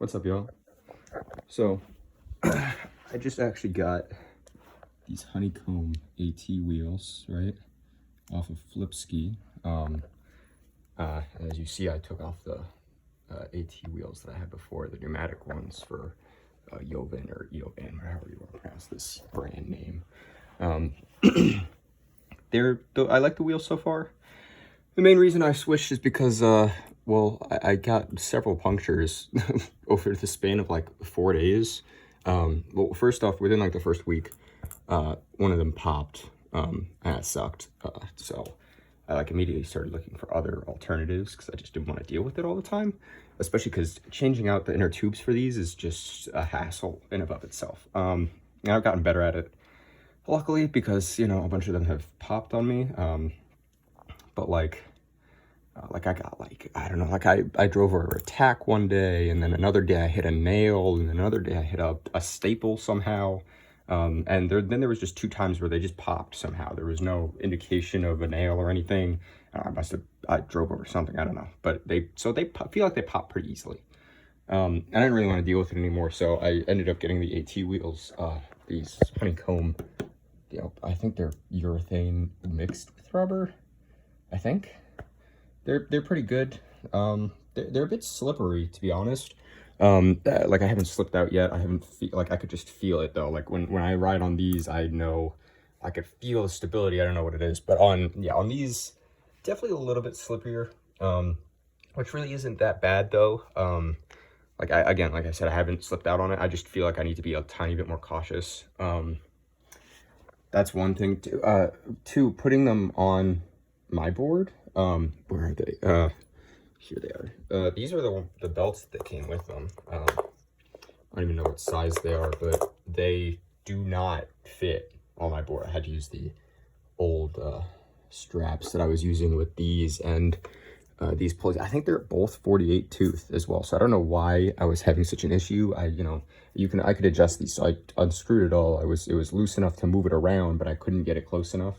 What's up, y'all? So, I just actually got these honeycomb AT wheels, right, off of Flipsky. As you see, I took off the AT wheels that I had before, the pneumatic ones for Eovan or Eovan, however you want to pronounce this brand name. I like the wheels so far. The main reason I switched is because, well, I got several punctures over the span of like 4 days. Well, first off, within like the first week, one of them popped, and it sucked. So I like immediately started looking for other alternatives because I just didn't want to deal with it all the time, especially because changing out the inner tubes for these is just a hassle in and of itself. And I've gotten better at it, luckily, because, you know, a bunch of them have popped on me. But like I got like, I don't know, like I drove over a tack one day, and then another day I hit a nail, and another day I hit a staple somehow. And then there was just 2 times where they just popped somehow. There was no indication of a nail or anything. I drove over something, I don't know. But they feel like they pop pretty easily. I didn't really want to deal with it anymore, so I ended up getting the AT wheels, these honeycomb, you know, I think they're urethane mixed with rubber. I think they're pretty good. They're a bit slippery, to be honest. Like I haven't slipped out yet. I could just feel it though. Like when I ride on these, I know I could feel the stability. I don't know what it is, but on these, definitely a little bit slippier. Which really isn't that bad though. Like I said, I haven't slipped out on it. I just feel like I need to be a tiny bit more cautious. That's one thing. Two, putting them on my board. Where are they? Here they are. These are the belts that came with them. I don't even know what size they are, but they do not fit on my board. I had to use the old straps that I was using with these and these pulleys. I think they're both 48 tooth as well, so I don't know why I was having such an issue. I could adjust these, so I unscrewed it all. It was loose enough to move it around, but I couldn't get it close enough.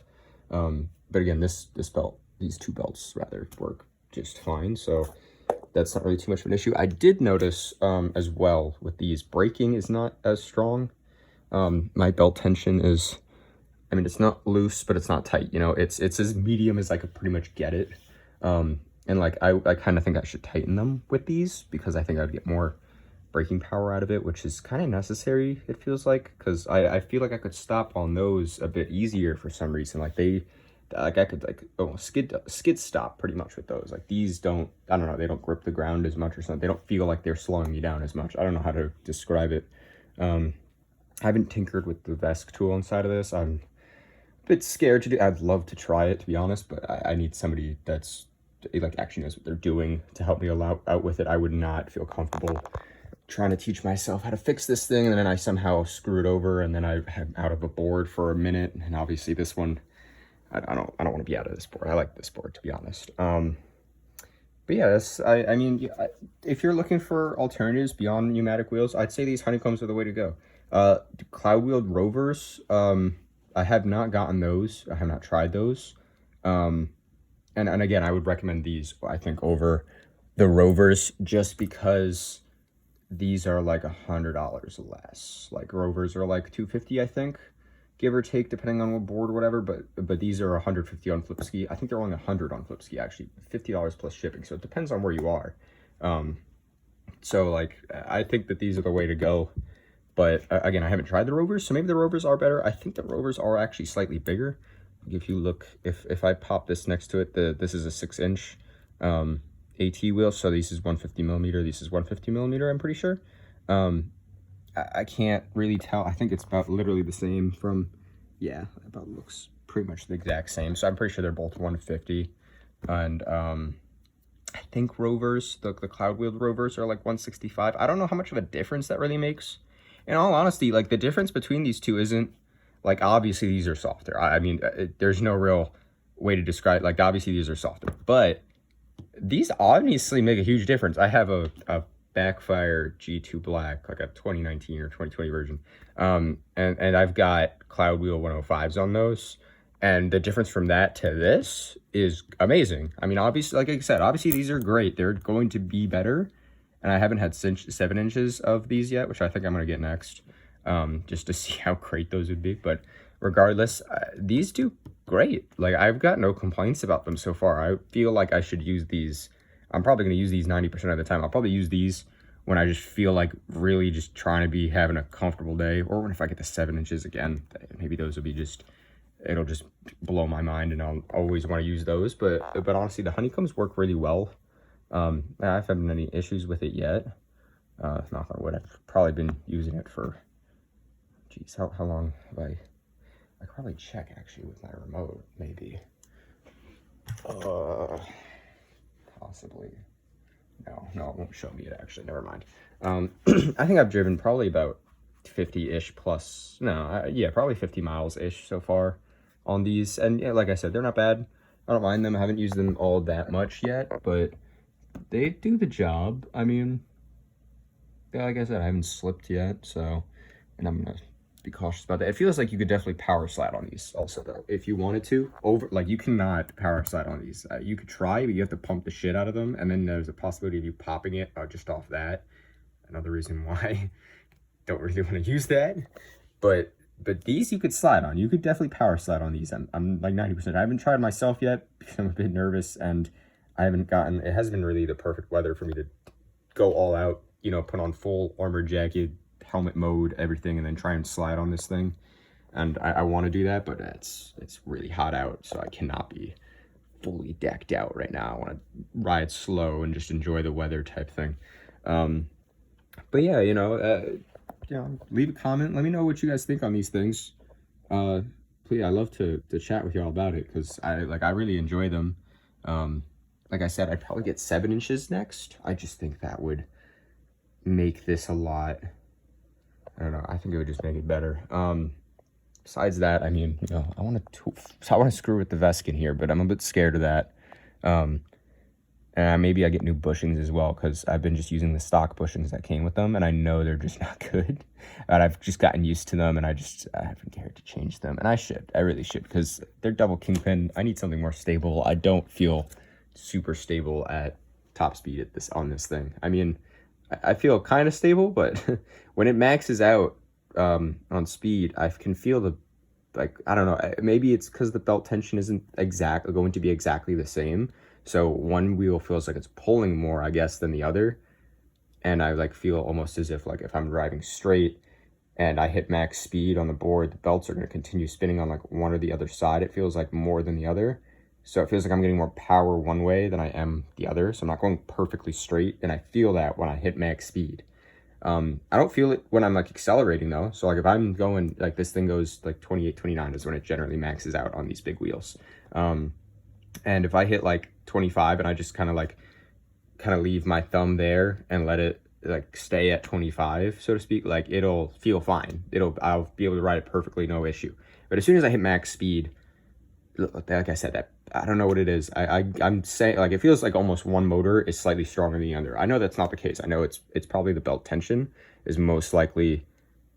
But again, these 2 belts rather work just fine, so that's not really too much of an issue. I did notice as well with these, braking is not as strong. My belt tension is, I mean, it's not loose, but it's not tight. You know, it's as medium as I could pretty much get it. And like I kind of think I should tighten them with these because I think I'd get more braking power out of it, which is kind of necessary, it feels like, because I feel like I could stop on those a bit easier for some reason. Like I could like almost skid stop pretty much with those. Like these don't, I don't know, they don't grip the ground as much or something. They don't feel like they're slowing me down as much. I don't know how to describe it. I haven't tinkered with the Vesk tool inside of this. I'm a bit scared to do. I'd love to try it, to be honest, but I need somebody that's like actually knows what they're doing to help me out with it. I would not feel comfortable trying to teach myself how to fix this thing, and then I somehow screw it over, and then I'm out of a board for a minute. And obviously this one, I don't want to be out of this board. I like this board, to be honest. But yeah, I mean, if you're looking for alternatives beyond pneumatic wheels, I'd say these honeycombs are the way to go. Cloud wheeled rovers, I have not gotten those. I have not tried those. And again, I would recommend these, I think, over the rovers, just because these are like $100 less. Like rovers are like $250, I think, give or take, depending on what board or whatever. But these are $150 on Flipsky. I think they're only $100 on Flipsky, actually, $50 plus shipping. So it depends on where you are. So like, I think that these are the way to go. But again, I haven't tried the rovers, so maybe the rovers are better. I think the rovers are actually slightly bigger. If you look, if I pop this next to it, this is a 6-inch AT wheel, so this is 150 millimeter, this is 150 millimeter, I'm pretty sure. I can't really tell. I think it's about literally the same from, yeah, about looks pretty much the exact same. So I'm pretty sure they're both 150. And I think rovers, the cloud wheeled rovers are like 165. I don't know how much of a difference that really makes. In all honesty, like the difference between these two isn't, like, obviously these are softer. I mean, there's no real way to describe, like, obviously these are softer, but these obviously make a huge difference. I have a Backfire G2 Black, like a 2019 or 2020 version. And I've got Cloud Wheel 105s on those. And the difference from that to this is amazing. I mean, obviously, like I said, obviously these are great. They're going to be better. And I haven't had 7 inches of these yet, which I think I'm going to get next, just to see how great those would be. But regardless, these do great. Like, I've got no complaints about them so far. I feel like I should use these. I'm probably going to use these 90% of the time. I'll probably use these when I just feel like really just trying to be having a comfortable day, or when if I get the 7 inches again, maybe those will be just, it'll just blow my mind, and I'll always want to use those. But honestly, the honeycombs work really well. I haven't had any issues with it yet. Knock on wood. I've probably been using it for, geez, how long have I could probably check actually with my remote, maybe. Possibly. No, it won't show me it actually. Never mind. I think I've driven probably about 50-ish plus. No, yeah, probably 50 miles-ish so far on these. And yeah, like I said, they're not bad. I don't mind them. I haven't used them all that much yet, but they do the job. I mean, yeah, like I said, I haven't slipped yet, so, and I'm gonna be cautious about that. It feels like you could definitely power slide on these also, though, if you wanted to. Like, you cannot power slide on these. You could try, but you have to pump the shit out of them, and then there's a possibility of you popping it just off that. Another reason why I don't really want to use that. But these you could slide on. You could definitely power slide on these. I'm like 90%. I haven't tried myself yet because I'm a bit nervous, and I haven't gotten, it hasn't been really the perfect weather for me to go all out, you know, put on full armor jacket, helmet mode, everything, and then try and slide on this thing. And I want to do that, but it's really hot out, so I cannot be fully decked out right now. I want to ride slow and just enjoy the weather type thing. But yeah, you know, leave a comment. Let me know what you guys think on these things. Please, I love to chat with y'all about it, because I really enjoy them. Like I said, I'd probably get 7 inches next. I just think that would make this a lot, I don't know, I think it would just make it better. Besides that, I mean, you know, I want to screw with the Veskin here, but I'm a bit scared of that. And maybe I get new bushings as well, because I've been just using the stock bushings that came with them, and I know they're just not good. And I've just gotten used to them, and I haven't cared to change them. And I really should, because they're double kingpin. I need something more stable. I don't feel super stable at top speed on this thing. I mean, I feel kind of stable, but when it maxes out on speed, I can feel I don't know, maybe it's because the belt tension isn't going to be exactly the same. So one wheel feels like it's pulling more, I guess, than the other. And I feel almost as if if I'm driving straight and I hit max speed on the board, the belts are going to continue spinning on one or the other side. It feels like more than the other. So it feels like I'm getting more power one way than I am the other. So I'm not going perfectly straight. And I feel that when I hit max speed. I don't feel it when I'm accelerating though. So if I'm going, this thing goes 28, 29 is when it generally maxes out on these big wheels. And if I hit 25 and I just kind of leave my thumb there and let it stay at 25, so to speak, it'll feel fine. I'll be able to ride it perfectly, no issue. But as soon as I hit max speed, like I said, that I don't know what it is. I'm saying it feels like almost one motor is slightly stronger than the other. I know that's not the case. I know it's probably the belt tension is most likely